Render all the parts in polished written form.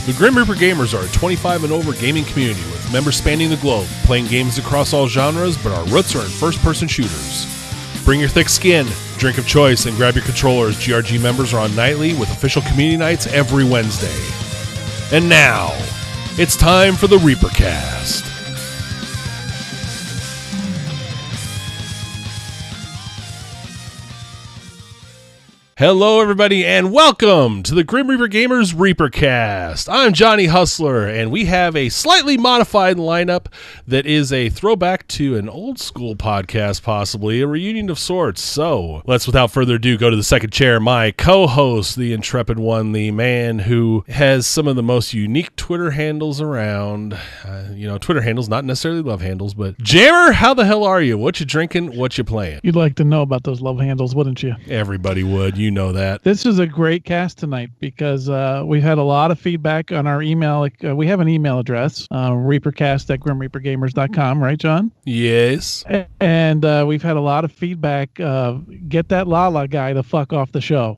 The Grim Reaper Gamers are a 25 and over gaming community with members spanning the globe, playing games across all genres, but our roots are in first-person shooters. Bring your thick skin, drink of choice, and grab your controller as GRG members are on nightly with official community nights every Wednesday. And now, it's time for the ReaperCast. Hello, everybody, and welcome to the Grim Reaper Gamers ReaperCast. I'm Johnny Hustler, and we have a slightly modified lineup that is a throwback to an old-school podcast, possibly, a reunion of sorts. So, let's, without further ado, go to the second chair. My co-host, the intrepid one, the man who has some of the most unique Twitter handles around. Twitter handles, not necessarily love handles, but Jammer, how the hell are you? What you drinking? What you playing? You'd like to know about those love handles, wouldn't you? Everybody would. You know that. This is a great cast tonight because we've had a lot of feedback on our email. We have an email address, ReaperCast@GrimReaperGamers.com, right, John? Yes. And we've had a lot of feedback. Get that Lala guy the fuck off the show.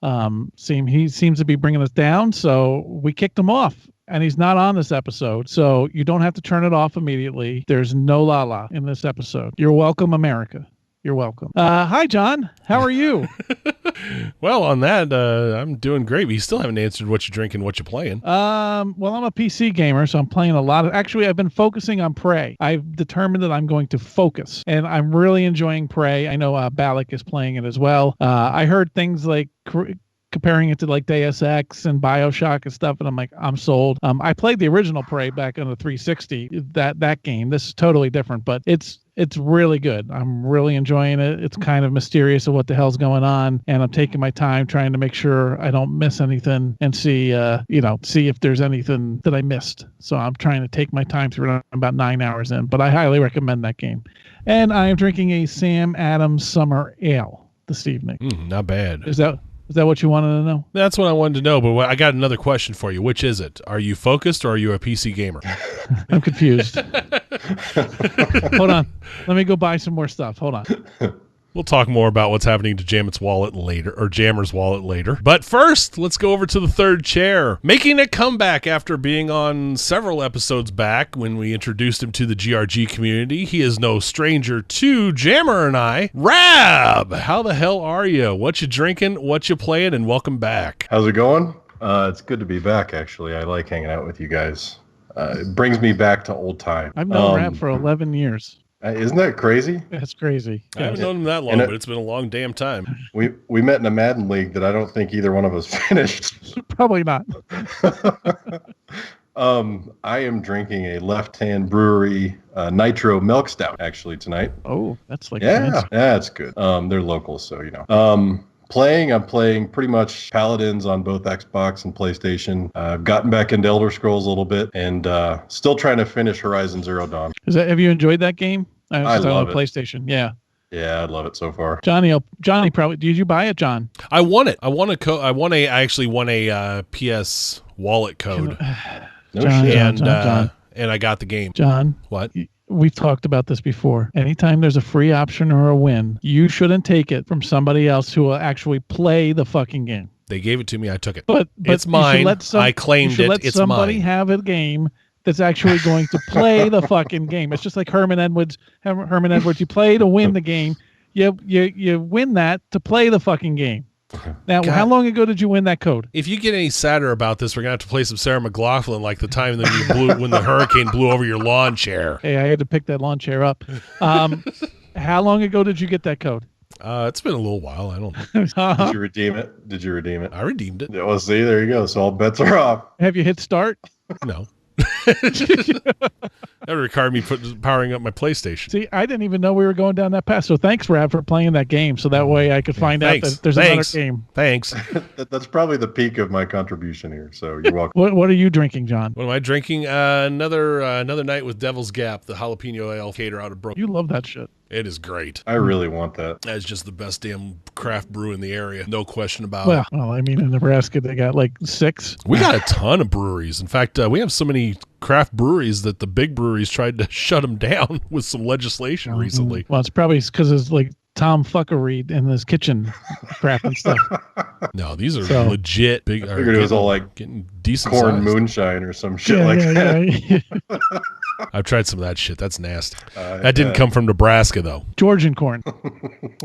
He seems to be bringing us down, so we kicked him off. And he's not on this episode, so you don't have to turn it off immediately. There's no Lala in this episode. You're welcome, America. You're welcome. Hi, John. How are you? Well, on that, I'm doing great. But you still haven't answered what you're drinking, what you're playing. Well, I'm a PC gamer, so I'm playing a lot of... Actually, I've been focusing on Prey. I've determined that I'm going to focus, and I'm really enjoying Prey. I know Balak is playing it as well. I heard things like... comparing it to like Deus Ex and Bioshock and stuff, and I'm like, I'm sold. I played the original Prey back on the 360, that game. This is totally different, but it's really good. I'm really enjoying it. It's kind of mysterious of what the hell's going on, and I'm taking my time trying to make sure I don't miss anything and see if there's anything that I missed. So I'm trying to take my time through it. I'm about 9 hours in, but I highly recommend that game. And I am drinking a Sam Adams Summer Ale this evening. Not bad. Is that what you wanted to know? That's what I wanted to know, but I got another question for you. Which is it? Are you focused or are you a PC gamer? I'm confused. Hold on. Let me go buy some more stuff. Hold on. We'll talk more about what's happening to Jammer's wallet later. But first, let's go over to the third chair. Making a comeback after being on several episodes back when we introduced him to the GRG community. He is no stranger to Jammer and I. Rab, how the hell are you? What you drinking? What you playing? And welcome back. How's it going? It's good to be back, actually. I like hanging out with you guys. It brings me back to old time. I've known Rab for 11 years. Isn't that crazy? That's crazy. I haven't known him that long, but it's been a long damn time. We met in a Madden league that I don't think either one of us finished. Probably not. I am drinking a Left Hand Brewery Nitro Milk Stout, actually, tonight. Oh, that's like... Yeah, it's good. They're local, so, you know. I'm playing pretty much Paladins on both Xbox and PlayStation. I've gotten back into Elder Scrolls a little bit, and still trying to finish Horizon Zero Dawn. Have you enjoyed that game? I love it. PlayStation, yeah. Yeah, I love it so far. Johnny probably... Did you buy it, John? I won it. I actually won a PS wallet code. John. And I got the game. John. What? We've talked about this before. Anytime there's a free option or a win, you shouldn't take it from somebody else who will actually play the fucking game. They gave it to me. I took it. But it's mine. I claimed it. Let it's somebody mine. have a game that's actually going to play the fucking game. It's just like Herman Edwards. You play to win the game. You win that to play the fucking game. Now, God. How long ago did you win that code? If you get any sadder about this, we're going to have to play some Sarah McLachlan like the time that when the hurricane blew over your lawn chair. Hey, I had to pick that lawn chair up. How long ago did you get that code? It's been a little while. I don't know. Did you redeem it? I redeemed it. Yeah, well, see, there you go. So all bets are off. Have you hit start? No. That required me powering up my PlayStation. See, I didn't even know we were going down that path. So thanks, Rab, for playing that game. So that way I could find out that there's another game. Thanks. That's probably the peak of my contribution here. So you're welcome. What are you drinking, John? What am I drinking? Another night with Devil's Gap, the jalapeno ale cater out of Brooklyn. You love that shit. It is great. I really want that. That's just the best damn craft brew in the area. No question about it. Well, I mean, in Nebraska, they got like 6. We got a ton of breweries. In fact, we have so many craft breweries that the big breweries tried to shut them down with some legislation recently. Well, it's probably because it's like tomfuckery in his kitchen crap and stuff. No, these are legit big. I figured it was all like getting decent corn sized. moonshine or some shit that. Yeah. I've tried some of that shit. That's nasty. That didn't come from Nebraska, though. Georgian corn. I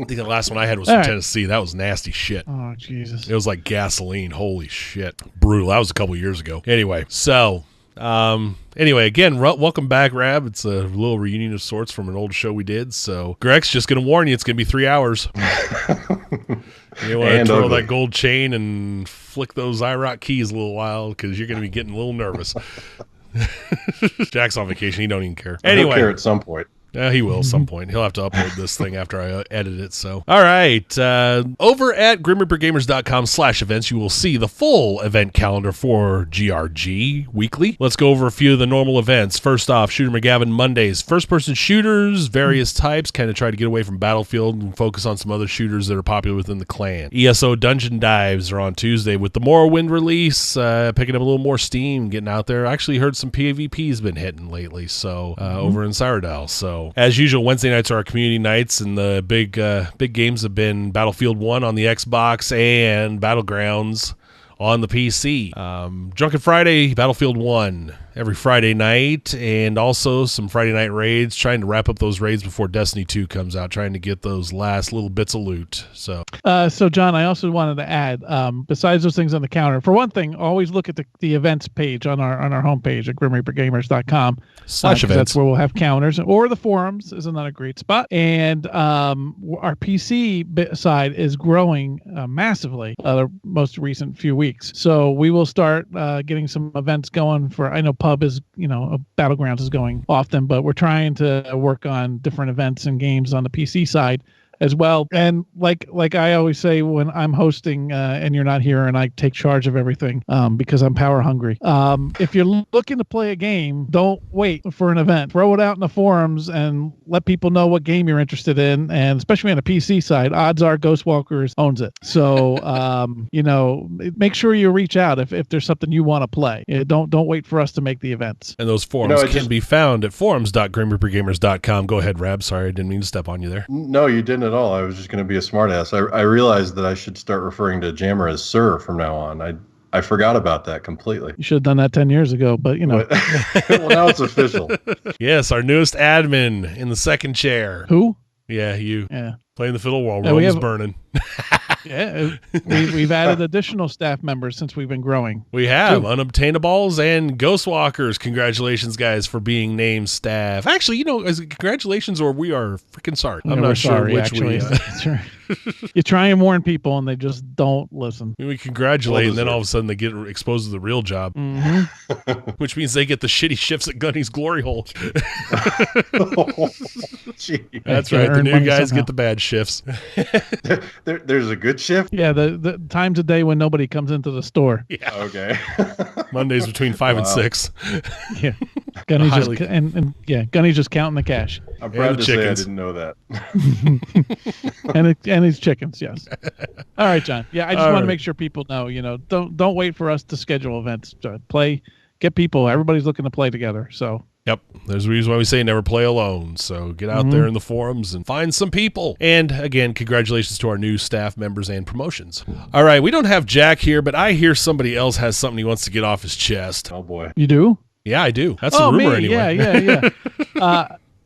think the last one I had was from Tennessee. That was nasty shit. Oh, Jesus. It was like gasoline. Holy shit. Brutal. That was a couple years ago. Anyway, so... again, welcome back, Rab. It's a little reunion of sorts from an old show we did. So Greg's just going to warn you, it's going to be 3 hours. You want to twirl that gold chain and flick those IROC keys a little while because you're going to be getting a little nervous. Jack's on vacation. He don't even care. Anyway, He'll care at some point. He will at some point. He'll have to upload this thing after I edit it. So, all right. Over at GrimReaperGamers.com/events, you will see the full event calendar for GRG weekly. Let's go over a few of the normal events. First off, Shooter McGavin Mondays. First-person shooters, various types. Kind of try to get away from Battlefield and focus on some other shooters that are popular within the clan. ESO Dungeon Dives are on Tuesday with the Morrowind release. Picking up a little more steam, getting out there. I actually heard some PvP's been hitting lately. So, over in Cyrodiil. So, as usual, Wednesday nights are our community nights, and the big games have been Battlefield 1 on the Xbox and Battlegrounds on the PC. Drunken Friday, Battlefield 1 every Friday night, and also some Friday night raids, trying to wrap up those raids before Destiny 2 comes out, trying to get those last little bits of loot. So, John, I also wanted to add, besides those things on the counter, for one thing, always look at the events page on our homepage at GrimReaperGamers.com. /events. That's where we'll have counters, or the forums is another great spot. And our PC side is growing massively the most recent few weeks. So we will start getting some events going for, I know Pub is, Battlegrounds is going often, but we're trying to work on different events and games on the PC side as well. And like I always say when I'm hosting and you're not here and I take charge of everything because I'm power hungry. If you're looking to play a game, don't wait for an event. Throw it out in the forums and let people know what game you're interested in. And especially on the PC side, odds are Ghostwalkers owns it. So, make sure you reach out if there's something you want to play. Don't wait for us to make the events. And those forums can be found at forums.grimreapergamers.com. Go ahead, Rab. Sorry, I didn't mean to step on you there. No, you didn't at all. I was just going to be a smartass. I realized that I should start referring to Jammer as Sir from now on. I forgot about that completely. You should have done that 10 years ago, but well, now it's official. Yes, our newest admin in the second chair. Who? Yeah, you. Yeah. Playing the fiddle while Rome is burning. Yeah, we've added additional staff members since we've been growing. We have Unobtainables and Ghostwalkers. Congratulations, guys, for being named staff. Actually, congratulations, or we are freaking sorry. I'm not sure which actually. You try and warn people, and they just don't listen. We congratulate, and then all of a sudden they get exposed to the real job, which means they get the shitty shifts at Gunny's Glory Hole. That's right. The new guys get the bad shifts. There's a good shift? Yeah, the times a day when nobody comes into the store. Yeah. Okay. Mondays between 5 and 6. Yeah. Gunny's Gunny's just counting the cash. I'm proud to say I didn't know that. and his chickens, yes. All right, John. Yeah, I just want to make sure people know, don't wait for us to schedule events. Get people. Everybody's looking to play together. So yep. There's a reason why we say never play alone. So get out there in the forums and find some people. And again, congratulations to our new staff members and promotions. All right. We don't have Jack here, but I hear somebody else has something he wants to get off his chest. Oh, boy. You do? Yeah, I do. That's the rumor anyway.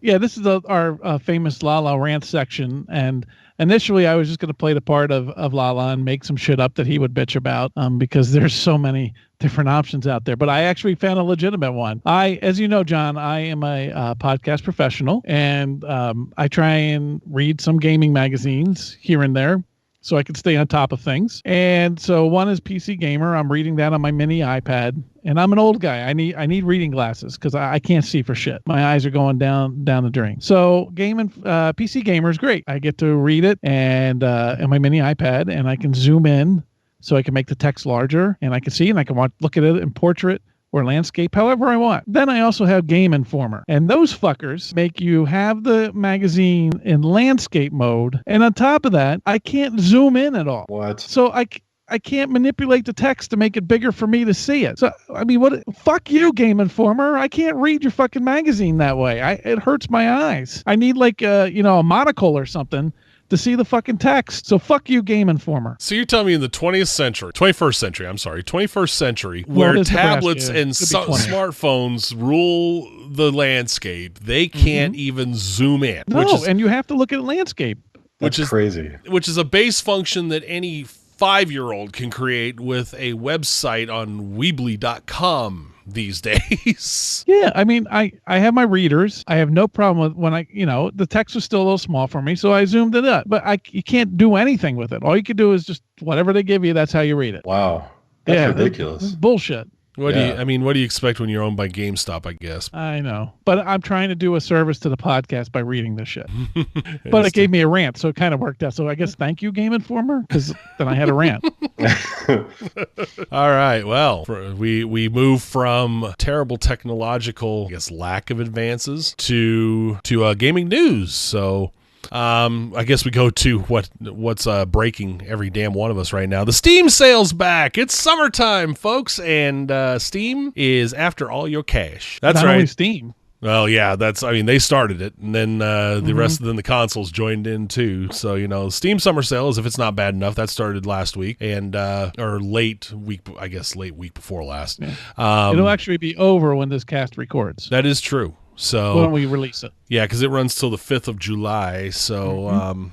Yeah. This is our famous Lala rant section. And initially, I was just going to play the part of Lala and make some shit up that he would bitch about because there's so many different options out there. But I actually found a legitimate one. As you know, John, I am a podcast professional, and I try and read some gaming magazines here and there so I can stay on top of things. And so one is PC Gamer. I'm reading that on my mini iPad. And I'm an old guy. I need reading glasses because I can't see for shit. My eyes are going down the drain. So PC Gamer is great. I get to read it and on my mini iPad, and I can zoom in so I can make the text larger, and I can see, and I can look at it in portrait or landscape, however I want. Then I also have Game Informer, and those fuckers make you have the magazine in landscape mode, and on top of that, I can't zoom in at all. What? So I can't manipulate the text to make it bigger for me to see it. So, I mean, fuck you, Game Informer. I can't read your fucking magazine that way. It hurts my eyes. I need a monocle or something to see the fucking text. So fuck you, Game Informer. So you're telling me in the 21st century, where tablets and smartphones rule the landscape, they can't even zoom in. No, and you have to look at landscape. Which is crazy. Which is a base function that any 5-year-old can create with a website on Weebly.com these days. Yeah, I mean, I have my readers. I have no problem with when the text was still a little small for me, so I zoomed it up. But you can't do anything with it. All you can do is just whatever they give you, that's how you read it. Wow. That's ridiculous. It's bullshit. What do you expect when you're owned by GameStop, I guess? I know. But I'm trying to do a service to the podcast by reading this shit. But it gave me a rant, so it kind of worked out. So I guess thank you, Game Informer, because then I had a rant. All right. Well, we move from terrible technological, I guess, lack of advances to gaming news. So I guess we go to what's breaking every damn one of us right now. The Steam sale's back. It's summertime, folks, and Steam is after all your cash. That's Not right. only Steam. Well, yeah, they started it, and then the rest of the consoles joined in too. So, Steam Summer Sale, as if it's not bad enough, that started last week, and or late week before last. Yeah. It'll actually be over when this cast records. That is true. So when we release it. Yeah, because it runs till the 5th of July. So,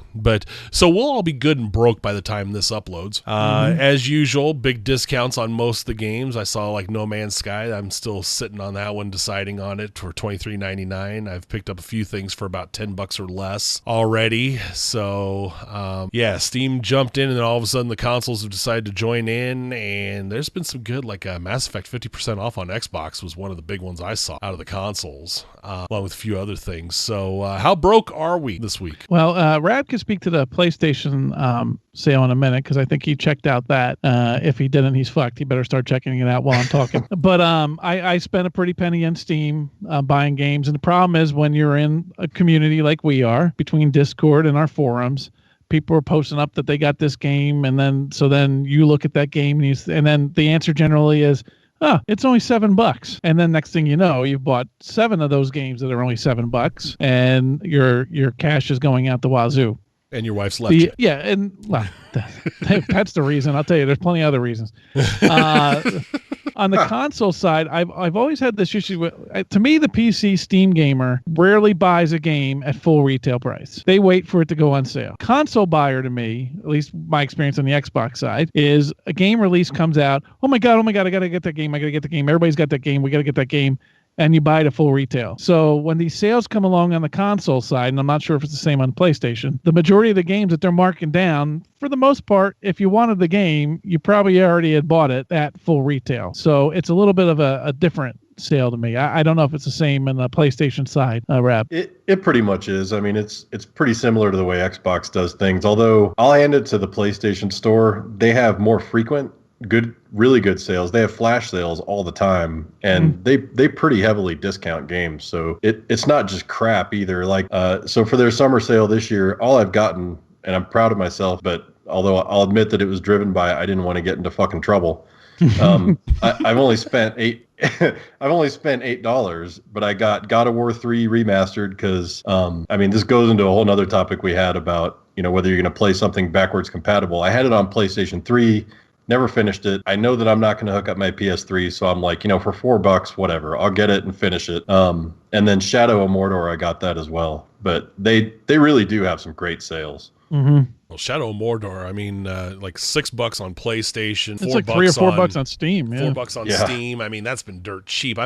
so we'll all be good and broke by the time this uploads. As usual, big discounts on most of the games. I saw like No Man's Sky. I'm still sitting on that one, deciding on it for $23.99. I've picked up a few things for about $10 or less already. So, Steam jumped in, and then all of a sudden the consoles have decided to join in, and there's been some good, like Mass Effect 50% off on Xbox was one of the big ones I saw out of the consoles, along with a few other things. So how broke are we this week? Well, Rad can speak to the PlayStation sale in a minute, because I think he checked out that. If he didn't, he's fucked. He better start checking it out while I'm talking. But I spent a pretty penny on Steam buying games, and the problem is when you're in a community like we are, between Discord and our forums, people are posting up that they got this game, and then you look at that game, and then the answer generally is, it's only $7. And then next thing you know, you've bought 7 of those games that are only $7, and your cash is going out the wazoo. And your wife's left you. Yeah, and well, that's the reason. I'll tell you, there's plenty of other reasons. On the console side, I've always had this issue with, to me, the PC Steam gamer rarely buys a game at full retail price. They wait for it to go on sale. Console buyer, to me, at least my experience on the Xbox side, is a game release comes out. Oh my god, I gotta get that game. Everybody's got that game. We gotta get that game. And you buy it at full retail. So when these sales come along on the console side, and I'm not sure if it's the same on PlayStation, the majority of the games that they're marking down, for the most part, if you wanted the game, you probably already had bought it at full retail. So it's a little bit of a different sale to me. I don't know if it's the same in the PlayStation side, Rab. It pretty much is. I mean, it's pretty similar to the way Xbox does things. Although I'll hand it to the PlayStation Store. They have more frequent really good sales. They have flash sales all the time, and they pretty heavily discount games. So it's not just crap either. Like so for their summer sale this year, all I've gotten, and I'm proud of myself, but although I'll admit that it was driven by I didn't want to get into fucking trouble. I've only spent $8, but I got God of War 3 remastered because this goes into a whole nother topic we had about whether you're going to play something backwards compatible. I had it on PlayStation 3. Never finished it. I know that I'm not going to hook up my PS3, so I'm like, for $4, whatever, I'll get it and finish it. And then Shadow of Mordor, I got that as well. But they really do have some great sales. Mm-hmm. Well, Shadow of Mordor, like $6 on PlayStation, it's like $3 or $4 on Steam. Yeah. $4 on Steam. That's been dirt cheap.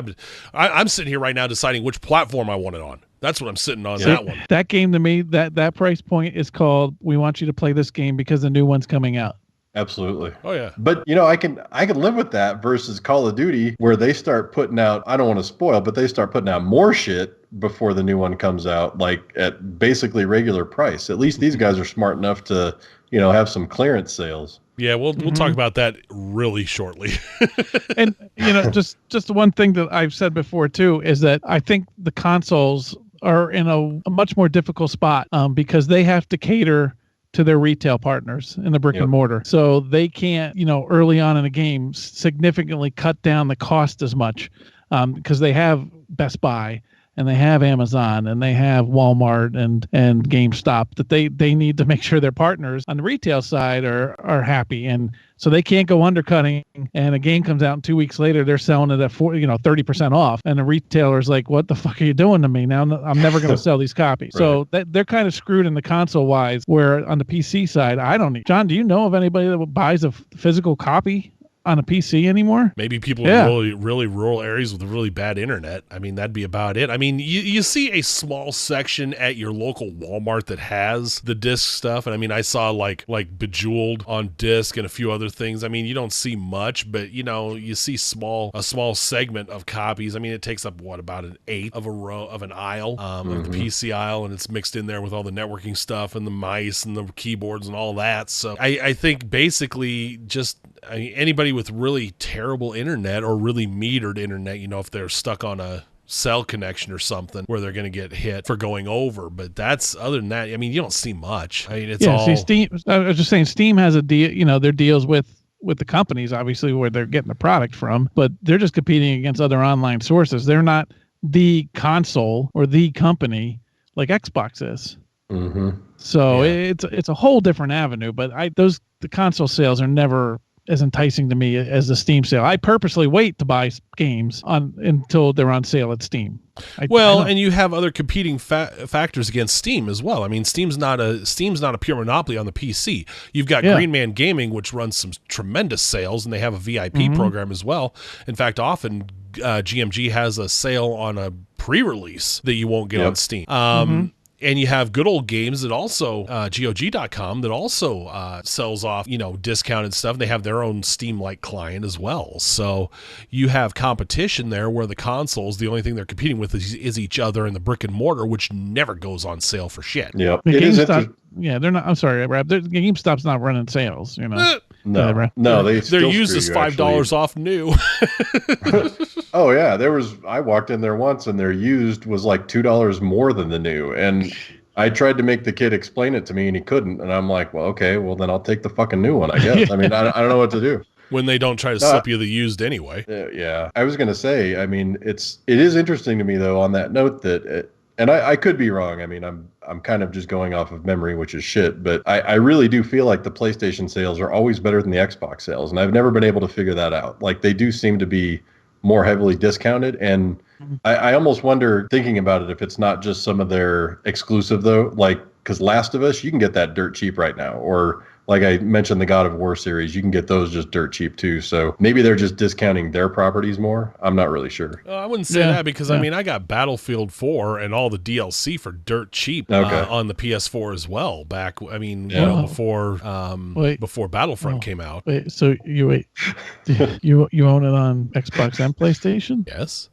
I'm sitting here right now deciding which platform I want it on. That's what I'm sitting on. That one. That game to me, that price point is called, we want you to play this game because the new one's coming out. Absolutely. Oh yeah. But I can live with that versus Call of Duty, where they start putting out, I don't want to spoil, but they start putting out more shit before the new one comes out, like at basically regular price. At least these guys are smart enough to, have some clearance sales. Yeah, we'll talk about that really shortly. And just one thing that I've said before too is that I think the consoles are in a much more difficult spot because they have to cater to their retail partners in the brick and mortar. So they can't, early on in a game significantly cut down the cost as much because they have Best Buy and they have Amazon and they have Walmart and GameStop, that they need to make sure their partners on the retail side are happy, and so they can't go undercutting, and a game comes out and 2 weeks later they're selling it at 30% off, and the retailer's like, what the fuck are you doing to me? Now I'm never going to sell these copies. Right. So they're kind of screwed in the console wise, where on the PC side, I don't need. John, do you know of anybody that buys a physical copy on a PC anymore? Maybe people in really, really rural areas with really bad internet. I mean, that'd be about it. I mean, you see a small section at your local Walmart that has the disc stuff. And I mean, I saw like Bejeweled on disc and a few other things. I mean, you don't see much, but you see a small segment of copies. I mean, it takes up about an eighth of a row of an aisle of the PC aisle, and it's mixed in there with all the networking stuff and the mice and the keyboards and all that. So I think basically just anybody with really terrible internet or really metered internet, if they're stuck on a cell connection or something where they're going to get hit for going over. But that's, other than that, I mean, you don't see much. I mean, it's all. See, Steam. I was just saying, Steam has a deal. Their deals with the companies, obviously, where they're getting the product from, but they're just competing against other online sources. They're not the console or the company like Xbox is. So it's a whole different avenue. But the console sales are never as enticing to me as the Steam sale. I purposely wait to buy games until they're on sale at Steam. And you have other competing factors against Steam as well. I mean, Steam's not a pure monopoly on the PC. You've got Green Man Gaming, which runs some tremendous sales, and they have a VIP program as well. In fact, often GMG has a sale on a pre-release that you won't get on Steam. And you have Good Old Games that also, GOG.com, that also sells off, discounted stuff. They have their own Steam-like client as well. So you have competition there where the consoles, the only thing they're competing with is each other and the brick and mortar, which never goes on sale for shit. Yep. They're not. I'm sorry, Rob. GameStop's not running sales, No, they're used as $5 off new. Oh yeah, I walked in there once and their used was like $2 more than the new, and I tried to make the kid explain it to me and he couldn't, and I'm like, well, okay, well then I'll take the fucking new one, I guess. I mean, I don't know what to do. When they don't try to slip you the used anyway. Yeah, I was gonna say, I mean, it is interesting to me though on that note that. And I could be wrong. I mean, I'm kind of just going off of memory, which is shit. But I really do feel like the PlayStation sales are always better than the Xbox sales. And I've never been able to figure that out. Like, they do seem to be more heavily discounted. And I almost wonder, thinking about it, if it's not just some of their exclusive, though. Like, because Last of Us, you can get that dirt cheap right now. Or, like I mentioned, the God of War series, you can get those just dirt cheap too. So maybe they're just discounting their properties more. I'm not really sure. I wouldn't say that because, I mean, I got Battlefield 4 and all the DLC for dirt cheap on the PS4 as well. Back, I mean, before Battlefront came out. Wait, so you own it on Xbox and PlayStation? Yes.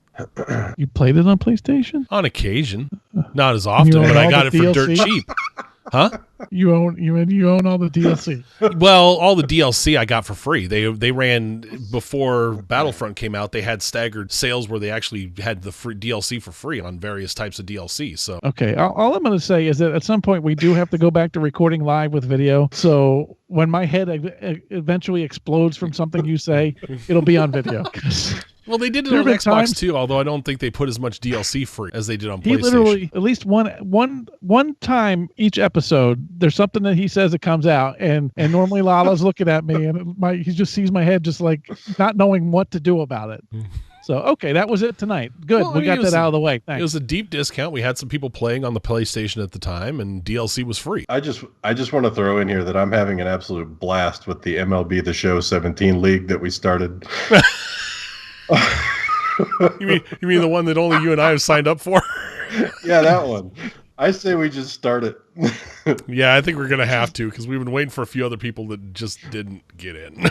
You played it on PlayStation? On occasion. Not as often, but I got it for dirt cheap. Huh? You own all the DLC. Well, all the DLC I got for free. They ran before Battlefront came out. They had staggered sales where they actually had the free DLC for free on various types of DLC. So okay, all I'm going to say is that at some point we do have to go back to recording live with video. So when my head eventually explodes from something you say, it'll be on video. Well, they did it on Xbox too, although I don't think they put as much DLC free as they did on PlayStation. He literally, at least one time each episode, there's something that he says that comes out, and normally Lala's looking at me, and he just sees my head just like not knowing what to do about it. So, okay, that was it tonight. Good, we got that out of the way. Thanks. It was a deep discount. We had some people playing on the PlayStation at the time, and DLC was free. I just want to throw in here that I'm having an absolute blast with the MLB The Show 17 league that we started. You mean the one that only you and I have signed up for? Yeah, that one. I say we just start it. Yeah, I think we're going to have to because we've been waiting for a few other people that just didn't get in.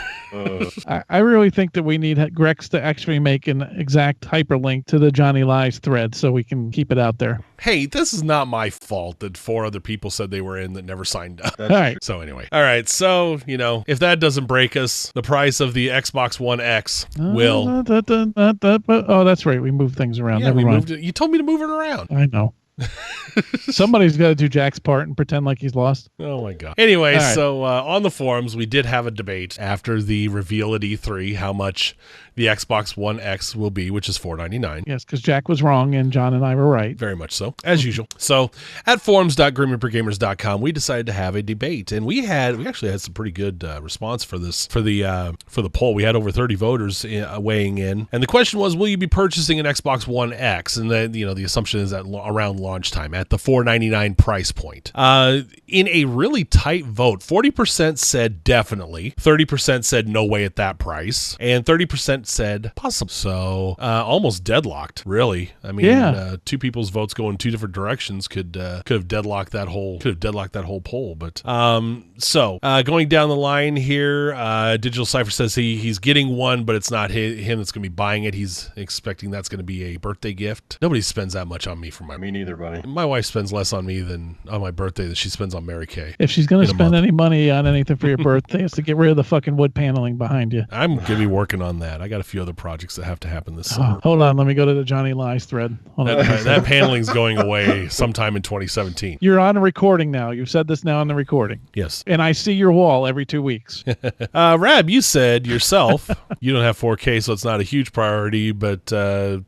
I really think that we need Grex to actually make an exact hyperlink to the Johnny Lies thread so we can keep it out there. Hey, this is not my fault that 4 other people said they were in that never signed up. All right. So anyway. All right. So, if that doesn't break us, the price of the Xbox One X will. Oh, that's right. We moved things around. Yeah, Never mind. moved it. You told me to move it around. I know. Somebody's got to do Jack's part and pretend like he's lost. Oh my god. Anyway, right. So on the forums we did have a debate after the reveal at E3 how much the Xbox One X will be, which is $499. Yes, because Jack was wrong and John and I were right. Very much so, as usual. So at forums.grimreapergamers.com, we decided to have a debate, and we actually had some pretty good response for the poll. We had over 30 voters weighing in, and the question was, will you be purchasing an Xbox One X? And then the assumption is that around launch time at the $499 price point. In a really tight vote, 40% said definitely, 30% said no way at that price, and 30% said possible. So almost deadlocked, really. I mean, two people's votes go in two different directions could have deadlocked that whole poll. But going down the line here, Digital Cipher says he's getting one, but it's not him that's going to be buying it. He's expecting that's going to be a birthday gift. Nobody spends that much on me for Me neither, buddy. My wife spends less on me than on my birthday that she spends on Mary Kay. If she's going to spend any money on anything for your birthday, it's to get rid of the fucking wood paneling behind you. I'm going to be working on that. I got a few other projects that have to happen this summer. Hold on. Let me go to the Johnny Lies thread. That paneling's going away sometime in 2017. You're on a recording now. You've said this now on the recording. Yes. And I see your wall every 2 weeks. Rab, you said yourself you don't have 4K, so it's not a huge priority, but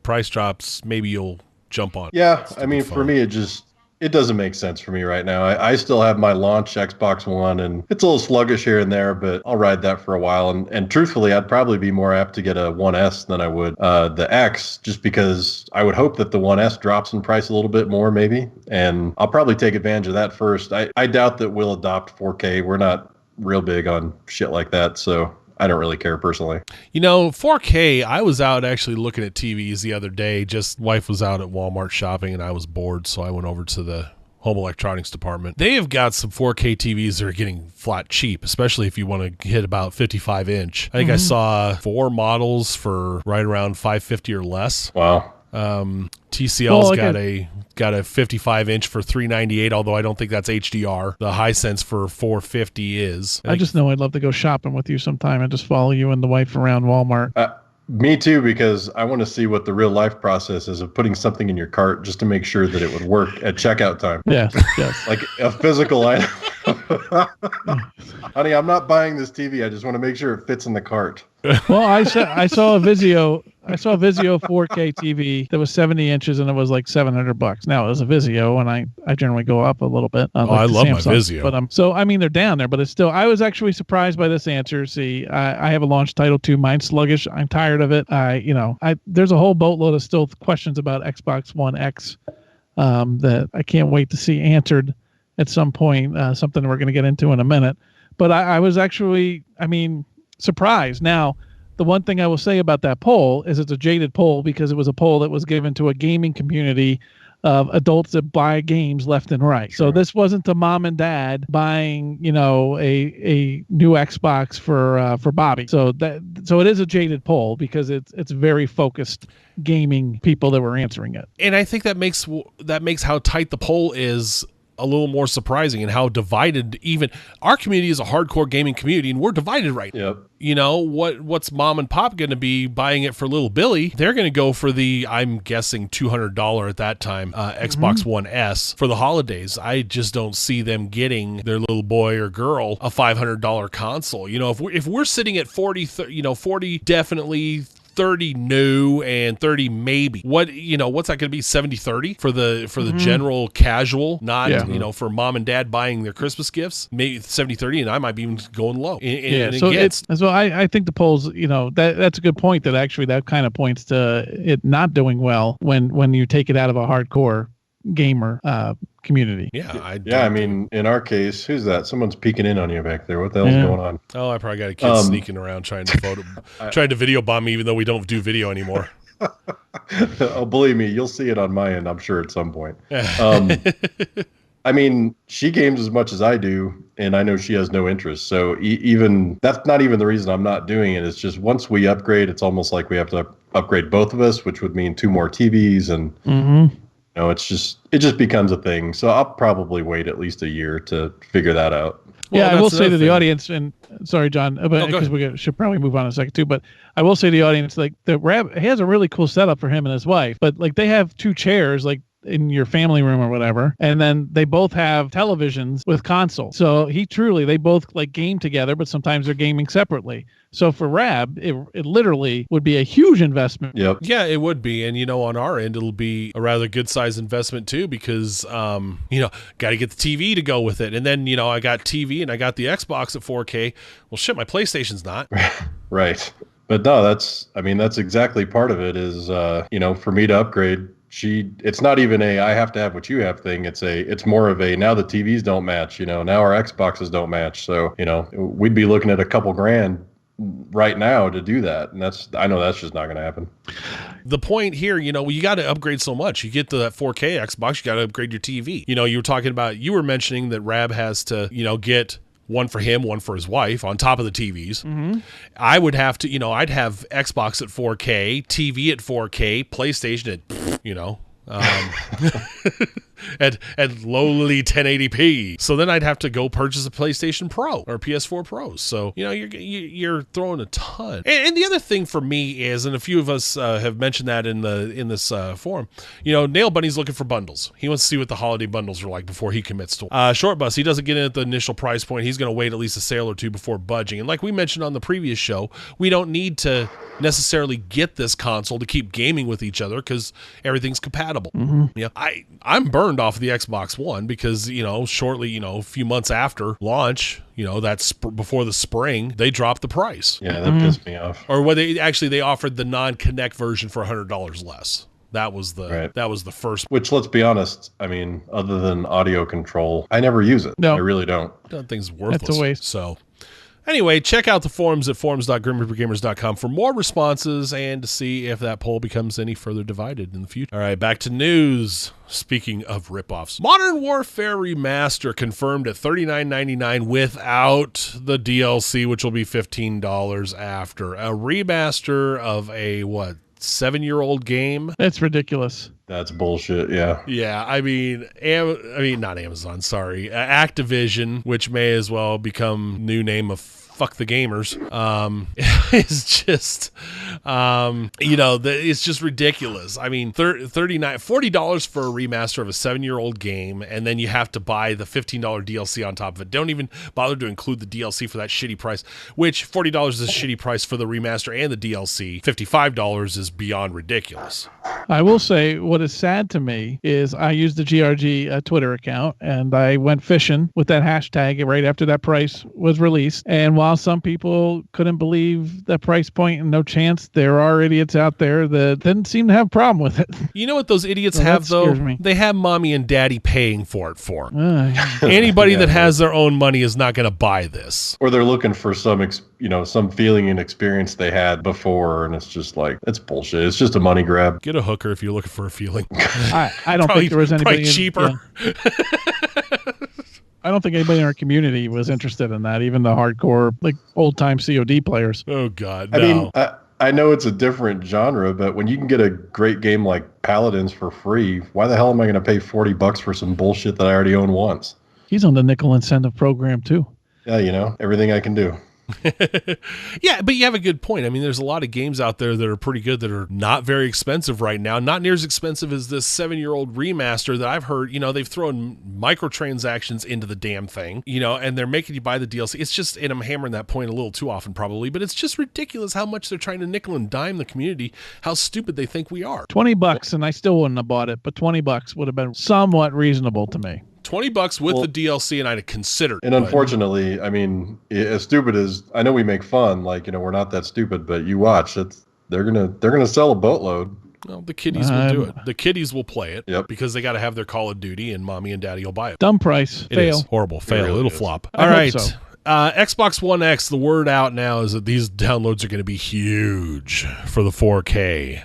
price drops, maybe you'll jump on. Yeah, I mean, for me, it doesn't make sense for me right now. I still have my launch Xbox One, and it's a little sluggish here and there, but I'll ride that for a while. And truthfully, I'd probably be more apt to get a 1S than I would the X, just because I would hope that the 1S drops in price a little bit more, maybe. And I'll probably take advantage of that first. I doubt that we'll adopt 4K. We're not real big on shit like that, so I don't really care personally. 4K, I was out actually looking at TVs the other day. Wife was out at Walmart shopping and I was bored, so I went over to the home electronics department. They have got some 4K TVs that are getting flat cheap, especially if you want to hit about 55 inch. I think I saw 4 models for right around $550 or less. Wow. TCL's got a 55 inch for $398, although I don't think that's HDR. The Hisense for $450 is. I just know I'd love to go shopping with you sometime and just follow you and the wife around Walmart. Me too, because I want to see what the real life process is of putting something in your cart just to make sure that it would work at checkout time. Yes. Like a physical item. Honey, I'm not buying this TV. I just want to make sure it fits in the cart. Well, I saw a Vizio 4K TV that was 70 inches and it was like $700. Now it was a Vizio, and I generally go up a little bit. I love Samsung, my Vizio. But so I mean they're down there, but it's still. I was actually surprised by this answer. See, I have a launch title too. Mine's sluggish. I'm tired of it. There's a whole boatload of still questions about Xbox One X that I can't wait to see answered at some point. Something we're going to get into in a minute. But I was actually, surprised. Now, the one thing I will say about that poll is it's a jaded poll because it was a poll that was given to a gaming community of adults that buy games left and right. Sure. So this wasn't the mom and dad buying, a new Xbox for Bobby. So it is a jaded poll because it's very focused gaming people that were answering it. And I think that makes how tight the poll is a little more surprising, and how divided even our community is a hardcore gaming community, and we're divided right now. What's mom and pop going to be buying it for little Billy? They're going to go for the, I'm guessing $200 at that time, Xbox One S for the holidays. I just don't see them getting their little boy or girl a $500 console. If we're sitting at 40 definitely, 30 new and 30 maybe. What's that going to be? 70-30 for the general casual, not for mom and dad buying their Christmas gifts. Maybe 70-30, and I might be even going low. I think the polls, that's a good point. That actually that kind of points to it not doing well when you take it out of a hardcore gamer community. In our case, who's that? Someone's peeking in on you back there. What the hell's going on? Oh, I probably got a kid sneaking around trying to video bomb me, even though we don't do video anymore. Oh, believe me, you'll see it on my end, I'm sure, at some point. She games as much as I do, and I know she has no interest. So even that's not even the reason I'm not doing it. It's just once we upgrade, it's almost like we have to upgrade both of us, which would mean 2 more TVs, and it just becomes a thing. So I'll probably wait at least a year to figure that out. Well, I will say to the audience, and sorry, John, because we should probably move on in a second too, but I will say to the audience, like he has a really cool setup for him and his wife, but like they have 2 chairs, like in your family room or whatever, and then they both have televisions with consoles. So they both like game together, but sometimes they're gaming separately. So for Rab, it literally would be a huge investment. Yep. Yeah, it would be. And, on our end, it'll be a rather good size investment too, because, got to get the TV to go with it. And then, I got TV and I got the Xbox at 4K. Well, shit, my PlayStation's not. Right. But no, that's exactly part of it is, for me to upgrade, it's not even I have to have what you have thing. It's more of now the TVs don't match, now our Xboxes don't match. So, we'd be looking at a couple grand right now to do that. And I know that's just not going to happen. The point here, you got to upgrade so much. You get to that 4K Xbox, you got to upgrade your TV. You were mentioning that Rab has to, get one for him, one for his wife on top of the TVs. Mm-hmm. I would have to, I'd have Xbox at 4K, TV at 4K, PlayStation at, at lowly 1080p. So then I'd have to go purchase a PlayStation Pro or PS4 Pros. So, you're throwing a ton. And the other thing for me is, and a few of us have mentioned that in this forum, Nail Bunny's looking for bundles. He wants to see what the holiday bundles are like before he commits to Short Bus. He doesn't get in at the initial price point. He's going to wait at least a sale or two before budging. And like we mentioned on the previous show, we don't need to necessarily get this console to keep gaming with each other because everything's compatible. Mm-hmm. I'm burned off of the Xbox One because, shortly, a few months after launch, that's before the spring, they dropped the price. Yeah, that pissed me off. Or they offered the non-Connect version for $100 less. That was the first. Which, let's be honest, other than audio control, I never use it. No. I really don't. That thing's worthless. That's a waste. So anyway, check out the forums at forums.grimreapergamers.com for more responses and to see if that poll becomes any further divided in the future. All right, back to news. Speaking of ripoffs, Modern Warfare Remaster confirmed at $39.99 without the DLC, which will be $15 after. A remaster of a, 7-year-old game? That's ridiculous. That's bullshit. Yeah. Yeah. Not Amazon. Sorry, Activision, which may as well become new name of fuck the gamers. Is just, it's just ridiculous. $40 for a remaster of a 7-year-old game, and then you have to buy the $15 DLC on top of it. Don't even bother to include the DLC for that shitty price. Which $40 is a shitty price for the remaster and the DLC. $55 is beyond ridiculous. I will say what is sad to me is I used the GRG Twitter account and I went fishing with that hashtag right after that price was released. And while some people couldn't believe the price point and no chance, there are idiots out there that didn't seem to have a problem with it. You know what those idiots have, though? They have mommy and daddy paying for it. Anybody that has their own money is not going to buy this. Or they're looking for some feeling and experience they had before, and it's just like, it's bullshit. It's just a money grab. Get a hooker if you're looking for a feeling. I don't think there was anybody cheaper. I don't think anybody in our community was interested in that, even the hardcore, like old-time COD players. Oh, God, no. I know it's a different genre, but when you can get a great game like Paladins for free, why the hell am I going to pay $40 for some bullshit that I already own once? He's on the nickel incentive program, too. Yeah, everything I can do. Yeah, but you have a good point. There's a lot of games out there that are pretty good that are not very expensive right now. Not near as expensive as this 7-year-old remaster that I've heard. They've thrown microtransactions into the damn thing, and they're making you buy the DLC. It's just, and I'm hammering that point a little too often probably, but it's just ridiculous how much they're trying to nickel and dime the community, how stupid they think we are. $20, and I still wouldn't have bought it, but $20 would have been somewhat reasonable to me. $20 with the DLC, and I'd have considered. And unfortunately, as stupid as I know, we make fun, we're not that stupid, but you watch it, they're gonna sell a boatload. Well, the kiddies will do it. The kiddies will play it because they got to have their Call of Duty, and mommy and daddy will buy it. Dumb price. It fail. Is horrible. Fail. Really It'll is. flop. I All right. so. Xbox One X, the word out now is that these downloads are going to be huge for the 4K.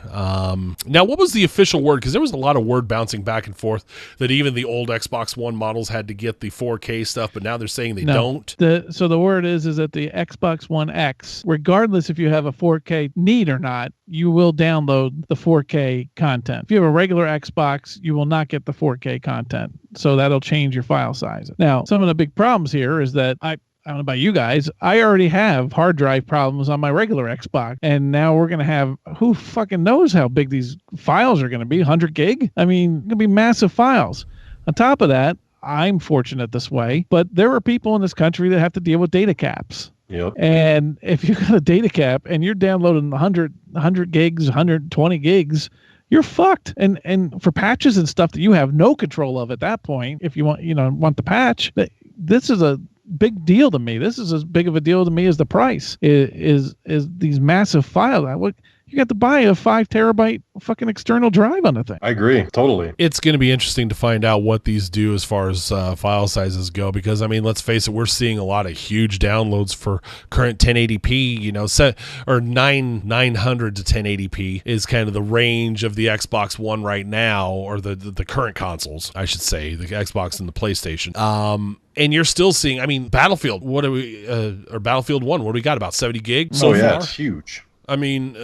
Now, what was the official word? Because there was a lot of word bouncing back and forth that even the old Xbox One models had to get the 4K stuff, but now they're saying they don't. So the word is that the Xbox One X, regardless if you have a 4K need or not, you will download the 4K content. If you have a regular Xbox, you will not get the 4K content. So that'll change your file size. Now, some of the big problems here is that I don't know about you guys, I already have hard drive problems on my regular Xbox, and now we're going to have, who fucking knows how big these files are going to be, 100 gig? I mean, going to be massive files. On top of that, I'm fortunate this way, but there are people in this country that have to deal with data caps. Yep. And if you've got a data cap and you're downloading 100 gigs, 120 gigs, you're fucked. And for patches and stuff that you have no control of at that point, if you want the patch, this is a big deal to me. This is as big of a deal to me as the price is these massive files. You got to buy a 5 terabyte fucking external drive on the thing. I agree. Totally. It's going to be interesting to find out what these do as far as file sizes go, because, I mean, let's face it, we're seeing a lot of huge downloads for current 1080p, set or 900 to 1080p is kind of the range of the Xbox One right now, or the current consoles, I should say, the Xbox and the PlayStation. And you're still seeing, I mean, Battlefield, or Battlefield 1, what do we got, about 70 gigs so far? It's huge. I mean,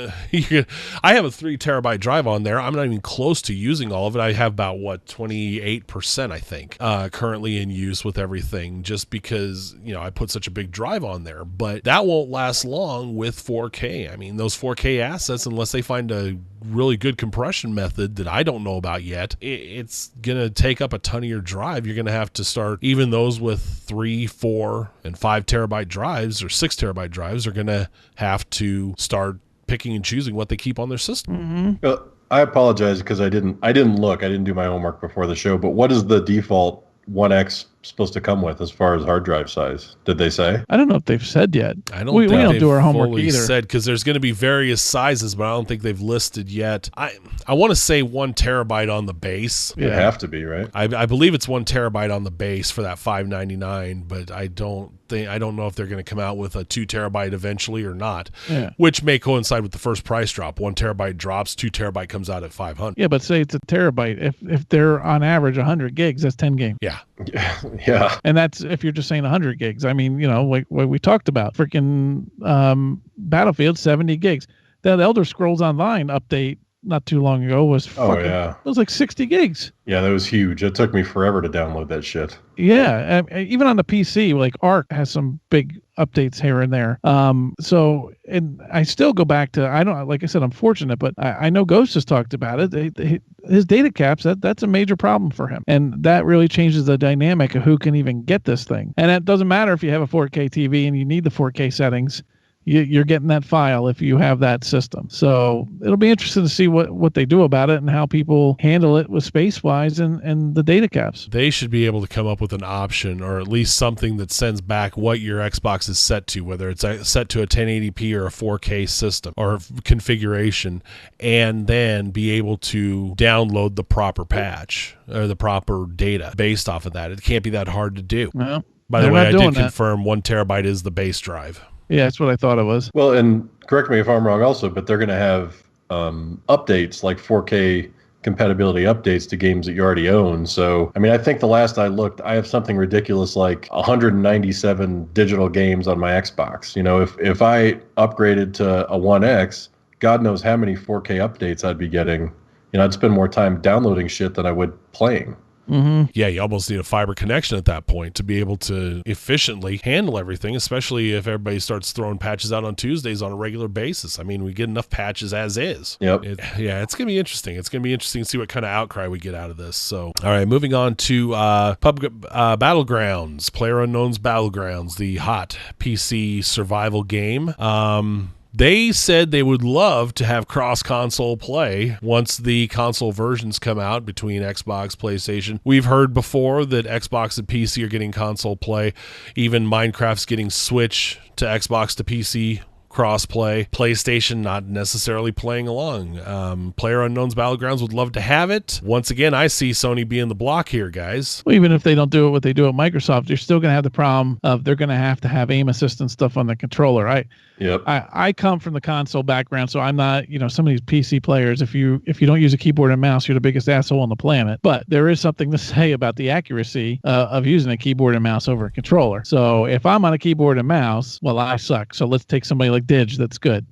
I have a 3 terabyte drive on there. I'm not even close to using all of it. I have about 28%, I think, currently in use with everything, just because, I put such a big drive on there. But that won't last long with 4K. I mean, those 4K assets, unless they find a really good compression method that I don't know about yet, it's going to take up a ton of your drive. You're going to have to start, even those with 3, 4, and 5 terabyte drives or 6 terabyte drives are going to have to start picking and choosing what they keep on their system. Mm-hmm. I apologize because I didn't look. I didn't do my homework before the show, but what is the default 1X supposed to come with as far as hard drive size? Did they say? I don't know if they've said yet. I don't we think don't they've do our homework fully either. said, because there's going to be various sizes, but I don't think they've listed yet. I want to say 1 terabyte on the base. It'd have to be, right? I believe it's 1 terabyte on the base for that $599, but I don't know if they're going to come out with a 2 terabyte eventually or not. Yeah. Which may coincide with the first price drop. 1 terabyte drops, 2 terabyte comes out at $500. Yeah, but say it's a terabyte. If they're on average 100 gigs, that's 10 games. Yeah. Yeah. And that's if you're just saying 100 gigs. I mean, like what we talked about, freaking Battlefield 70 gigs. That Elder Scrolls Online update not too long ago was fucking, it was like 60 gigs. Yeah, that was huge. It took me forever to download that shit. Yeah, even on the PC, like Arc has some big updates here and there. So, and I still go back to, like I said, I'm fortunate, but I know Ghost has talked about it. His data caps, that's a major problem for him. And that really changes the dynamic of who can even get this thing. And it doesn't matter if you have a 4K TV and you need the 4K settings. You're getting that file if you have that system. So it'll be interesting to see what they do about it and how people handle it with space-wise and the data caps. They should be able to come up with an option, or at least something that sends back what your Xbox is set to, whether it's set to a 1080p or a 4K system or configuration, and then be able to download the proper patch or the proper data based off of that. It can't be that hard to do. Well, by the way, I did confirm 1 terabyte is the base drive. Yeah, that's what I thought it was. Well, and correct me if I'm wrong also, but they're going to have updates, like 4K compatibility updates to games that you already own. So, I mean, I think the last I looked, I have something ridiculous like 197 digital games on my Xbox. If I upgraded to a 1X, God knows how many 4K updates I'd be getting. I'd spend more time downloading shit than I would playing. Mm-hmm. Yeah, you almost need a fiber connection at that point to be able to efficiently handle everything, especially if everybody starts throwing patches out on Tuesdays on a regular basis. I mean, we get enough patches as is. Yep. It's going to be interesting. It's going to be interesting to see what kind of outcry we get out of this. So, all right, moving on to Battlegrounds, PlayerUnknown's Battlegrounds, the hot PC survival game. They said they would love to have cross-console play once the console versions come out between Xbox, PlayStation. We've heard before that Xbox and PC are getting console play. Even Minecraft's getting Switch to Xbox to PC cross-play. PlayStation not necessarily playing along. PlayerUnknown's Battlegrounds would love to have it. Once again, I see Sony being the block here, guys. Well, even if they don't do what they do at Microsoft, you're still going to have the problem of they're going to have aim assist and stuff on the controller. I come from the console background, so I'm not, some of these PC players, if you don't use a keyboard and mouse, you're the biggest asshole on the planet. But there is something to say about the accuracy of using a keyboard and mouse over a controller. So if I'm on a keyboard and mouse, well, I suck. So let's take somebody like Didge that's good.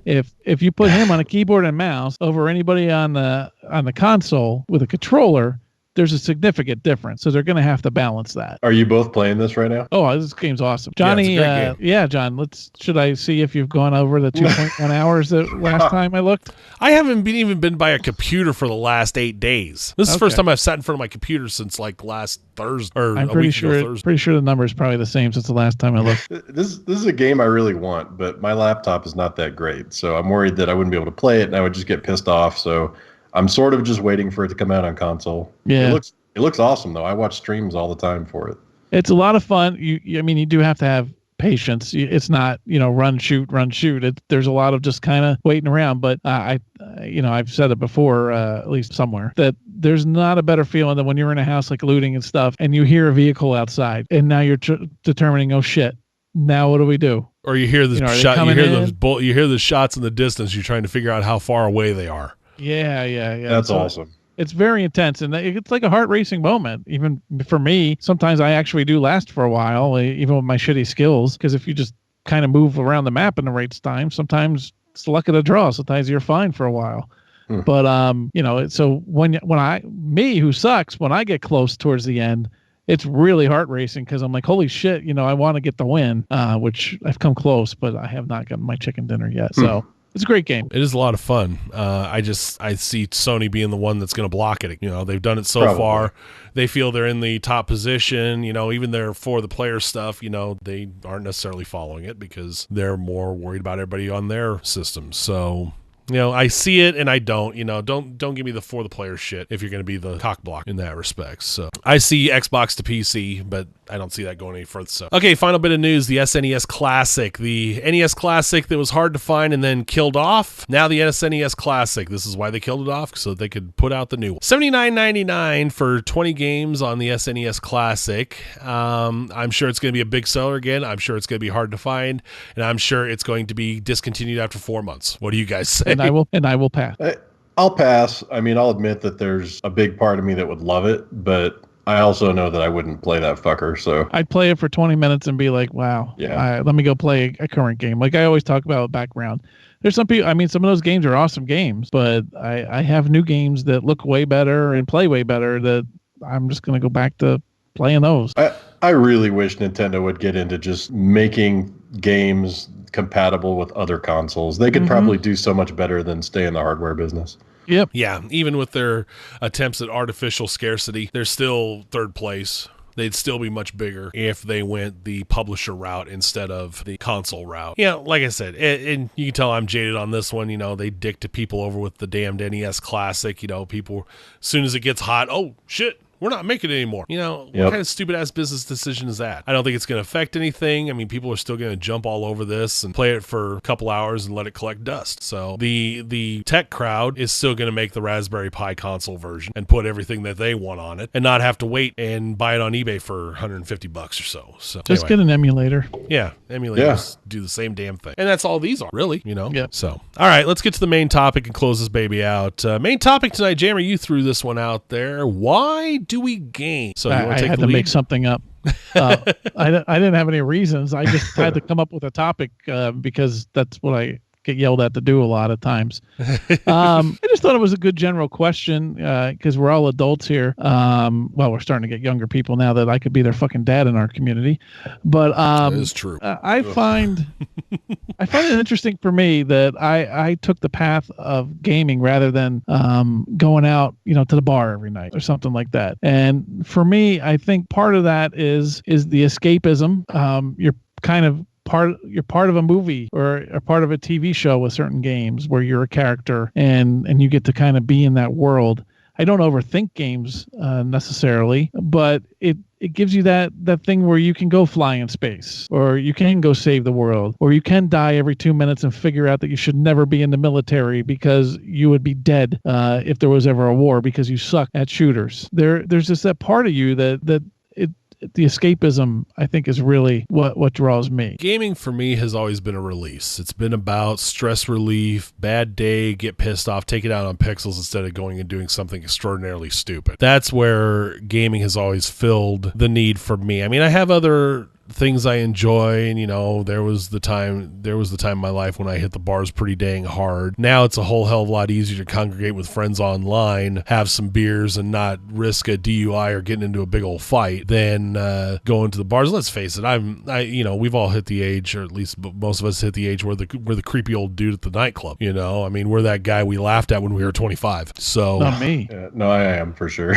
If you put him on a keyboard and mouse over anybody on the console with a controller, there's a significant difference. So they're going to have to balance that. Are you both playing this right now? Oh, this game's awesome. Johnny, John, should I see if you've gone over the 2.1 hours that last time I looked? I haven't even been by a computer for the last 8 days. This is the first time I've sat in front of my computer since like last Thursday. I'm pretty sure the number is probably the same since the last time I looked. This is a game I really want, but my laptop is not that great. So I'm worried that I wouldn't be able to play it and I would just get pissed off. So I'm sort of just waiting for it to come out on console. Yeah. It looks awesome though. I watch streams all the time for it. It's a lot of fun. You do have to have patience. It's not, run, shoot. There's a lot of just kind of waiting around. But I've said it before, at least somewhere, that there's not a better feeling than when you're in a house like looting and stuff, and you hear a vehicle outside, and now you're determining, oh shit, now what do we do? Or you hear the shot, you hear the shots in the distance. You're trying to figure out how far away they are. Yeah. That's awesome. It's very intense, and it's like a heart-racing moment. Even for me, sometimes I actually do last for a while, even with my shitty skills, because if you just kind of move around the map in the right time, sometimes it's the luck of the draw. Sometimes you're fine for a while. But, so when who sucks, when I get close towards the end, it's really heart-racing because I'm like, holy shit, I want to get the win, which I've come close, but I have not gotten my chicken dinner yet, so... It's a great game. It is a lot of fun. I see Sony being the one that's going to block it. They've done it so far. They feel they're in the top position. Even their for the player stuff, they aren't necessarily following it because they're more worried about everybody on their systems. So... I see it and I don't. Don't give me the for the player shit if you're going to be the cock block in that respect. So I see Xbox to PC, but I don't see that going any further. So okay, final bit of news: the SNES Classic, the NES Classic that was hard to find and then killed off. Now the SNES Classic. This is why they killed it off, so they could put out the new one. $79.99 for 20 games on the SNES Classic. I'm sure it's going to be a big seller again. I'm sure it's going to be hard to find, and I'm sure it's going to be discontinued after 4 months. What do you guys say? And I will pass. I'll pass. I mean, I'll admit that there's a big part of me that would love it, but I also know that I wouldn't play that fucker. So I'd play it for 20 minutes and be like, wow, let me go play a current game. Like I always talk about background. There's some people, some of those games are awesome games, but I have new games that look way better and play way better that I'm just going to go back to playing those. I really wish Nintendo would get into just making games compatible with other consoles. They could probably do so much better than stay in the hardware business. Yep. Yeah, even with their attempts at artificial scarcity, they're still third place. They'd still be much bigger if they went the publisher route instead of the console route. Yeah, like I said, and you can tell I'm jaded on this one. They dick to people over with the damned NES Classic. People, as soon as it gets hot, oh, shit. We're not making it anymore. What kind of stupid-ass business decision is that? I don't think it's going to affect anything. People are still going to jump all over this and play it for a couple hours and let it collect dust. So the tech crowd is still going to make the Raspberry Pi console version and put everything that they want on it and not have to wait and buy it on eBay for $150 or so. So just get an emulator. Yeah, emulators do the same damn thing. And that's all these are, really, Yep. So, all right, let's get to the main topic and close this baby out. Main topic tonight, Jammer, you threw this one out there. Why do we game? So I had to make something up. I didn't have any reasons. I just had to come up with a topic because that's what I get yelled at to do a lot of times. I just thought it was a good general question because we're all adults here. We're starting to get younger people now that I could be their fucking dad in our community. But that is true. I find it interesting for me that I took the path of gaming rather than going out, to the bar every night or something like that. And for me, I think part of that is the escapism. You're part of a movie or a part of a TV show with certain games where you're a character and you get to kind of be in that world. I don't overthink games necessarily, but it gives you that thing where you can go fly in space, or you can go save the world, or you can die every 2 minutes and figure out that you should never be in the military because you would be dead if there was ever a war because you suck at shooters. There's just that part of you that the escapism, I think, is really what draws me. Gaming for me has always been a release. It's been about stress relief, bad day, get pissed off, take it out on pixels instead of going and doing something extraordinarily stupid. That's where gaming has always filled the need for me. I have other things I enjoy, and there was the time in my life when I hit the bars pretty dang hard. Now it's a whole hell of a lot easier to congregate with friends online, have some beers, and not risk a DUI or getting into a big old fight than going to the bars. Let's face it, we've all hit the age, or at least most of us hit the age where we're the creepy old dude at the nightclub. I mean, we're that guy we laughed at when we were 25. So not me. No, I am for sure.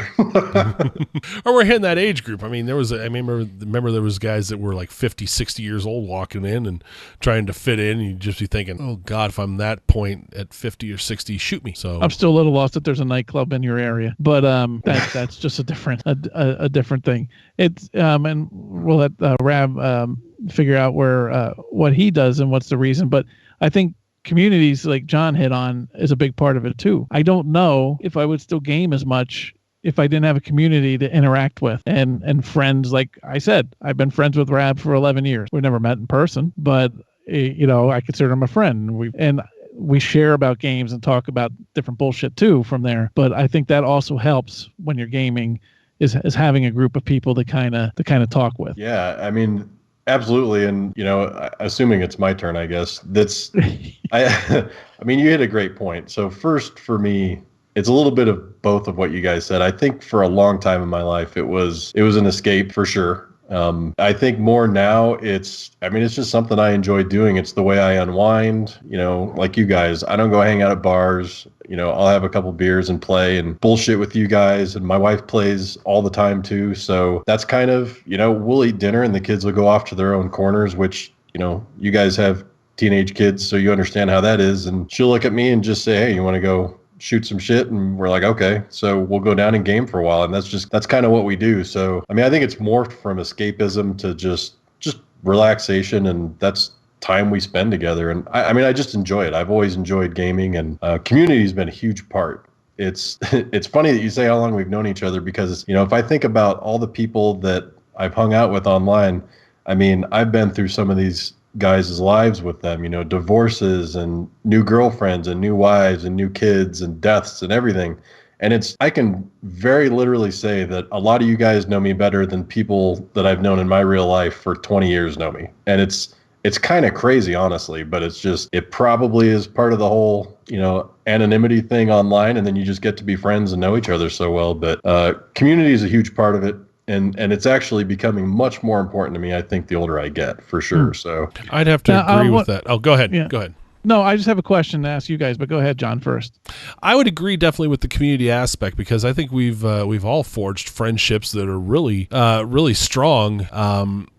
Or we're hitting that age group. I mean, I remember there was guys that were like 50, 60 years old walking in and trying to fit in, and you'd just be thinking, oh God, if I'm that point at 50 or 60, shoot me. So I'm still a little lost that there's a nightclub in your area, but that's just a different thing. It's and we'll let Rab figure out where what he does and what's the reason, but I think communities like John hit on is a big part of it too. I don't know if I would still game as much if I didn't have a community to interact with and friends. Like I said, I've been friends with Rab for 11 years. We've never met in person, but I consider him a friend. We share about games and talk about different bullshit too from there. But I think that also helps when you're gaming is having a group of people to kind of talk with. Yeah, I mean, absolutely. And, assuming it's my turn, I guess I mean, you hit a great point. So first for me, it's a little bit of both of what you guys said. I think for a long time in my life, it was an escape for sure. I think more now it's just something I enjoy doing. It's the way I unwind, like you guys. I don't go hang out at bars. I'll have a couple beers and play and bullshit with you guys. And my wife plays all the time too. So that's kind of, we'll eat dinner and the kids will go off to their own corners, which, you guys have teenage kids, so you understand how that is. And she'll look at me and just say, hey, you want to go shoot some shit? And we're like, okay. So we'll go down and game for a while. And that's kind of what we do. So, I think it's morphed from escapism to just relaxation, and that's time we spend together. And I just enjoy it. I've always enjoyed gaming, and community has been a huge part. It's funny that you say how long we've known each other, because, if I think about all the people that I've hung out with online, I've been through some of these guys' lives with them, divorces and new girlfriends and new wives and new kids and deaths and everything. And I can very literally say that a lot of you guys know me better than people that I've known in my real life for 20 years know me. And it's kind of crazy, honestly, but it probably is part of the whole, anonymity thing online. And then you just get to be friends and know each other so well. But community is a huge part of it. And it's actually becoming much more important to me, I think, the older I get, for sure. So I'd have to agree with that. Oh, go ahead. Yeah. Go ahead. No, I just have a question to ask you guys, but go ahead, John, first. I would agree definitely with the community aspect, because I think we've all forged friendships that are really, really strong.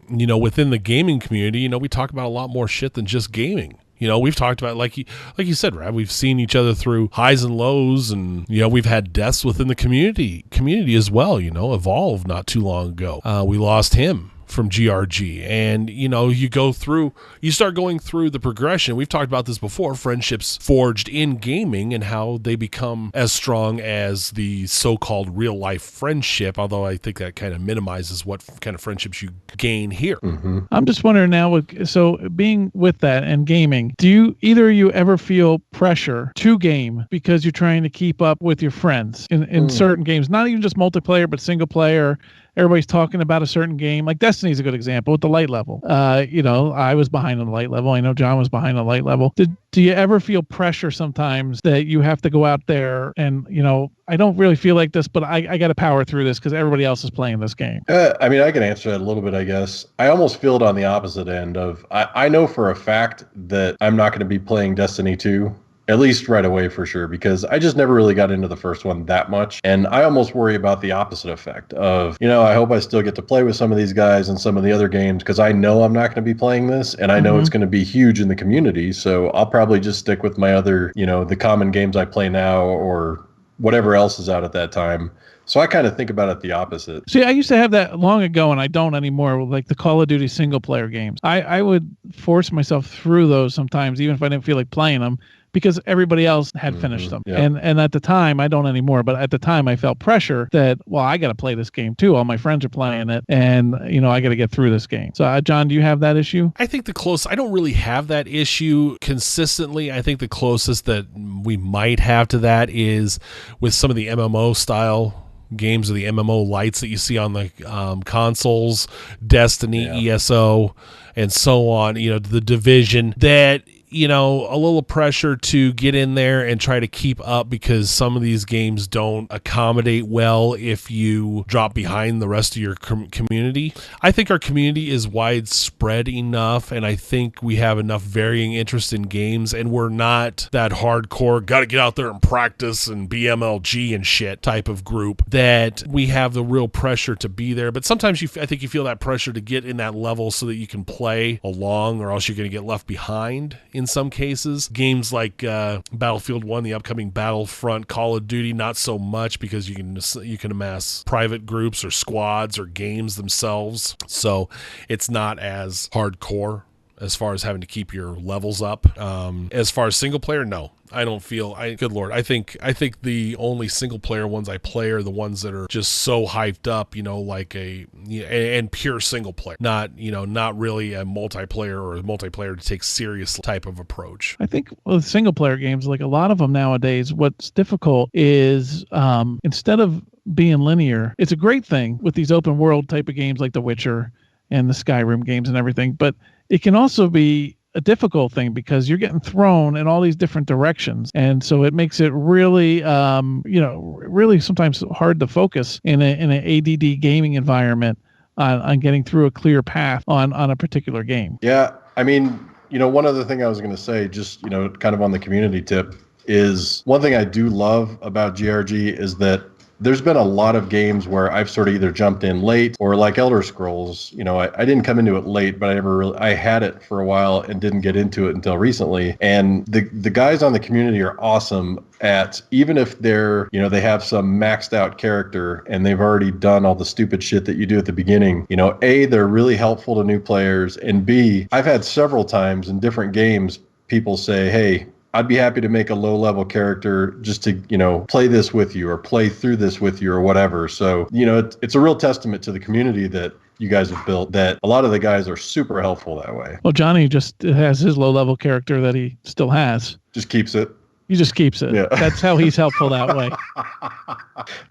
Within the gaming community, we talk about a lot more shit than just gaming. We've talked about, like you said, Rab, we've seen each other through highs and lows, and, we've had deaths within the community as well. Evolve not too long ago. We lost him from GRG, and you start going through the progression. We've talked about this before, friendships forged in gaming and how they become as strong as the so-called real life friendship, although I think that kind of minimizes what kind of friendships you gain here. Mm-hmm. I'm just wondering now, so being with that and gaming, do either of you ever feel pressure to game because you're trying to keep up with your friends in certain games, not even just multiplayer, but single player? Everybody's talking about a certain game. Like Destiny is a good example with the light level. I was behind on the light level. I know John was behind on the light level. Do you ever feel pressure sometimes that you have to go out there and, I don't really feel like this, but I got to power through this because everybody else is playing this game? I can answer that a little bit, I guess. I almost feel it on the opposite end of, I know for a fact that I'm not going to be playing Destiny 2. At least right away, for sure, because I just never really got into the first one that much. And I almost worry about the opposite effect of, I hope I still get to play with some of these guys and some of the other games, because I know I'm not going to be playing this, and I know it's going to be huge in the community. So I'll probably just stick with my other, the common games I play now or whatever else is out at that time. So I kind of think about it the opposite. See, I used to have that long ago, and I don't anymore, with like the Call of Duty single-player games. I would force myself through those sometimes, even if I didn't feel like playing them, because everybody else had finished them. Yeah. And at the time, I don't anymore, but at the time I felt pressure that, well, I got to play this game too. All my friends are playing it, and, I got to get through this game. So, John, do you have that issue? I think I don't really have that issue consistently. I think the closest that we might have to that is with some of the MMO style games of the MMO lights that you see on the consoles, Destiny, ESO, and so on, the Division, that a little pressure to get in there and try to keep up, because some of these games don't accommodate well if you drop behind the rest of your community. I think our community is widespread enough, and I think we have enough varying interest in games, and we're not that hardcore, gotta get out there and practice and be MLG and shit type of group, that we have the real pressure to be there. But sometimes I think you feel that pressure to get in that level so that you can play along, or else you're going to get left behind in some cases. Games like Battlefield 1, the upcoming Battlefront, Call of Duty, not so much, because you can amass private groups or squads or games themselves, so it's not as hardcore as far as having to keep your levels up. As far as single player, no. I don't feel, good Lord, I think the only single player ones I play are the ones that are just so hyped up, like and pure single player, not really a multiplayer, or a multiplayer to take serious type of approach. I think with single player games, like a lot of them nowadays, what's difficult is instead of being linear, it's a great thing with these open world type of games like The Witcher and the Skyrim games and everything, but it can also be a difficult thing because you're getting thrown in all these different directions, and so it makes it really really sometimes hard to focus in an ADD gaming environment on getting through a clear path on a particular game. Yeah, I mean, one other thing I was going to say, just kind of on the community tip, is one thing I do love about GRG is that there's been a lot of games where I've sort of either jumped in late, or like Elder Scrolls, I didn't come into it late, but I had it for a while and didn't get into it until recently. And the guys on the community are awesome at, even if they're, they have some maxed out character and they've already done all the stupid shit that you do at the beginning, A, they're really helpful to new players, and B, I've had several times in different games people say, hey, I'd be happy to make a low-level character just to, play this with you or play through this with you or whatever. So, it's a real testament to the community that you guys have built, that a lot of the guys are super helpful that way. Well, Johnny just has his low-level character that he still has. Just keeps it. He just keeps it. Yeah. That's how he's helpful that way.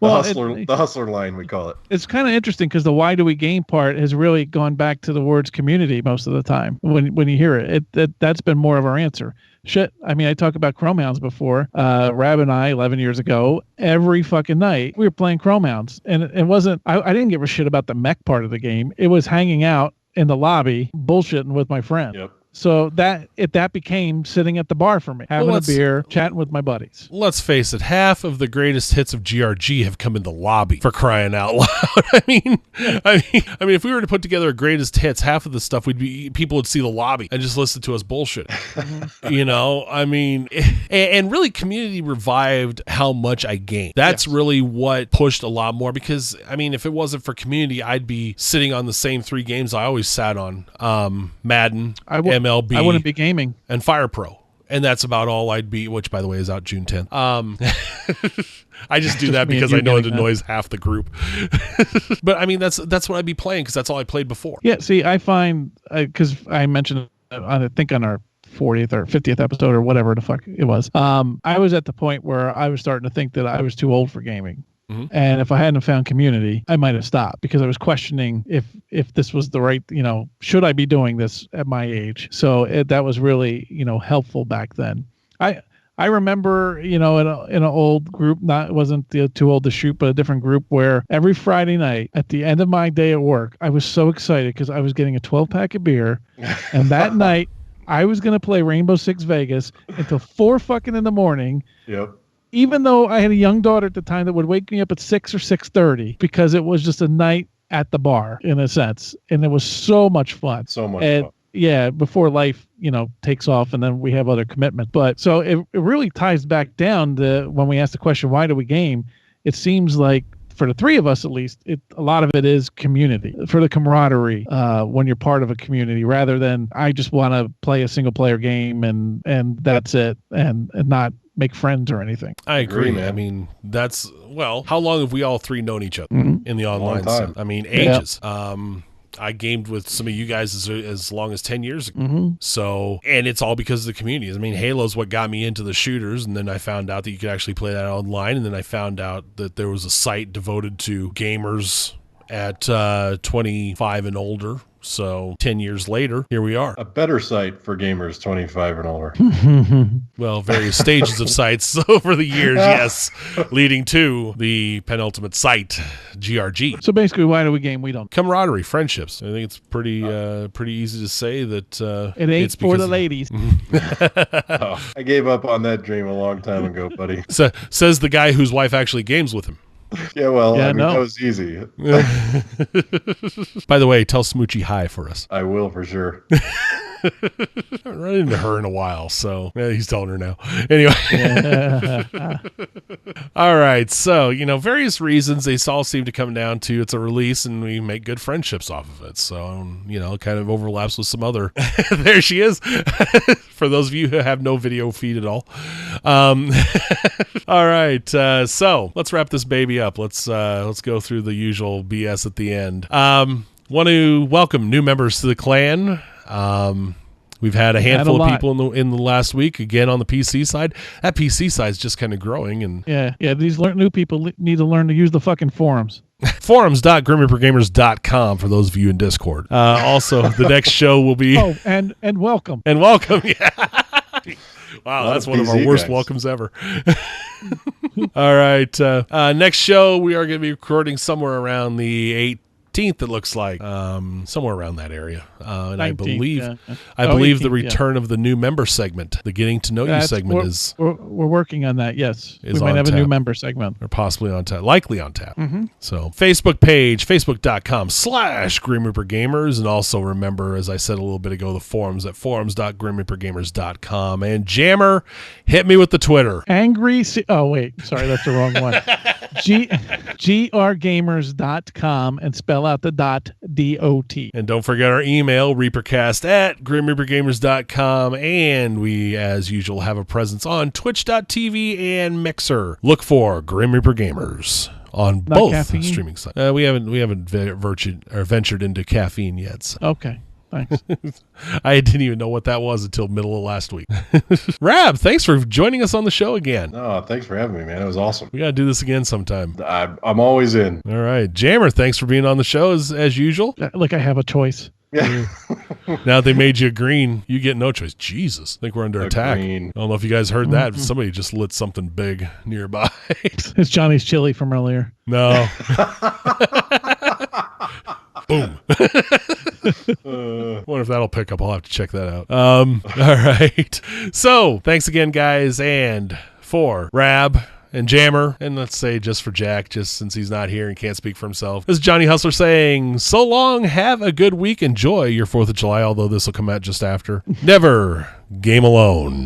The hustler line, we call it. It's kind of interesting because the why do we game part has really gone back to the words community most of the time. When you hear it, that's been more of our answer. Shit, I mean, I talk about Chrome Hounds before. Rab and I, 11 years ago, every fucking night, we were playing Chrome Hounds. And it wasn't, I didn't give a shit about the mech part of the game. It was hanging out in the lobby, bullshitting with my friend. Yep. So that became sitting at the bar for me, having a beer, chatting with my buddies. Let's face it, half of the greatest hits of GRG have come in the lobby, for crying out loud. I mean, if we were to put together a greatest hits, half of the stuff people would see the lobby and just listen to us bullshit. And really, community revived how much I gamed. That's really what pushed a lot more, because if it wasn't for community, I'd be sitting on the same 3 games I always sat on: Madden, MLB, I wouldn't be gaming, and Fire Pro, and that's about all I'd be. Which, by the way, is out June 10th. I just do that because I know it annoys half the group. But that's what I'd be playing, because that's all I played before. Yeah. See, I find, because I mentioned, I think on our 40th or 50th episode or whatever the fuck it was, I was at the point where I was starting to think that I was too old for gaming. Mm-hmm. And if I hadn't found community, I might have stopped, because I was questioning if this was the right, should I be doing this at my age? So that was really, helpful back then. I remember, in an old group, wasn't too old to shoot, but a different group, where every Friday night at the end of my day at work, I was so excited because I was getting a 12-pack of beer. And that night I was going to play Rainbow Six Vegas until 4 fucking in the morning. Yep. Even though I had a young daughter at the time that would wake me up at 6 or 6:30, because it was just a night at the bar, in a sense. And it was so much fun. So much fun. Yeah, before life, takes off, and then we have other commitments. But so it really ties back down to when we ask the question, why do we game? It seems like, for the 3 of us at least, a lot of it is community, for the camaraderie, when you're part of a community, rather than I just want to play a single player game and that's it, and not make friends or anything. I agree, man. How long have we all 3 known each other in the online sense? Ages. I gamed with some of you guys as long as 10 years ago. So, and it's all because of the community. I mean, Halo's what got me into the shooters, and then I found out that you could actually play that online, and then I found out that there was a site devoted to gamers at 25 and older. So 10 years later, here we are. A better site for gamers 25 and older. Well, various stages of sites over the years, yes, leading to the penultimate site, GRG. So basically, why do we game? We don't. Camaraderie, friendships. I think it's pretty easy to say that It ain't for the ladies. Oh, I gave up on that dream a long time ago, buddy. Says the guy whose wife actually games with him. Yeah, well, I mean, that was easy. By the way, tell Smoochie hi for us. I will for sure. I haven't run into her in a while, so he's telling her now. Anyway. All right. So, various reasons they all seem to come down to it's a release and we make good friendships off of it. So, it kind of overlaps with some other. There she is. For those of you who have no video feed at all. All right. So let's wrap this baby up. Let's go through the usual BS at the end. Want to welcome new members to the clan. We've had a handful of people in the last week, again, on the PC side. That PC side is just kind of growing. And yeah, these new people need to learn to use the fucking forums. Forums.grimreapergamers.com for those of you in Discord. Also, the next show will be... Oh, and welcome. And welcome, yeah. Wow, that's one of our worst welcomes ever. All right. Next show, we are going to be recording somewhere around the 18th, it looks like, somewhere around that area. And 19th, I believe 18th, the return of the new member segment, the getting to know you segment is... We're working on that, yes. We might have a new member segment. Or possibly on tap, likely on tap. So Facebook page, facebook.com/GrimReaperGamers. And also remember, as I said a little bit ago, the forums at forums.grimreapergamers.com. And Jammer, hit me with the Twitter. Oh, wait. Sorry, that's the wrong one. grgamers.com and spell out the .dot. And don't forget our email, ReaperCast@grimreapergamers.com. And we, as usual, have a presence on twitch.tv and Mixer. Look for Grim Reaper Gamers on both streaming sites. We haven't ventured into caffeine yet. So. Okay. Thanks. I didn't even know what that was until middle of last week. Rab, thanks for joining us on the show again. No, thanks for having me, man. It was awesome. We got to do this again sometime. I'm always in. All right. Jammer, thanks for being on the show as usual. Like I have a choice. Yeah. Now they made you green. You get no choice. Jesus. I think we're under attack. Green. I don't know if you guys heard that. Somebody just lit something big nearby. It's Johnny's chili from earlier. No. Boom. Wonder if that'll pick up. I'll have to check that out. All right. So thanks again, guys. And for Rab and Jammer, and let's say just for Jack, just since he's not here and can't speak for himself, this is Johnny Hustler saying so long, have a good week, enjoy your 4th of July, although this will come out just after. Never game alone.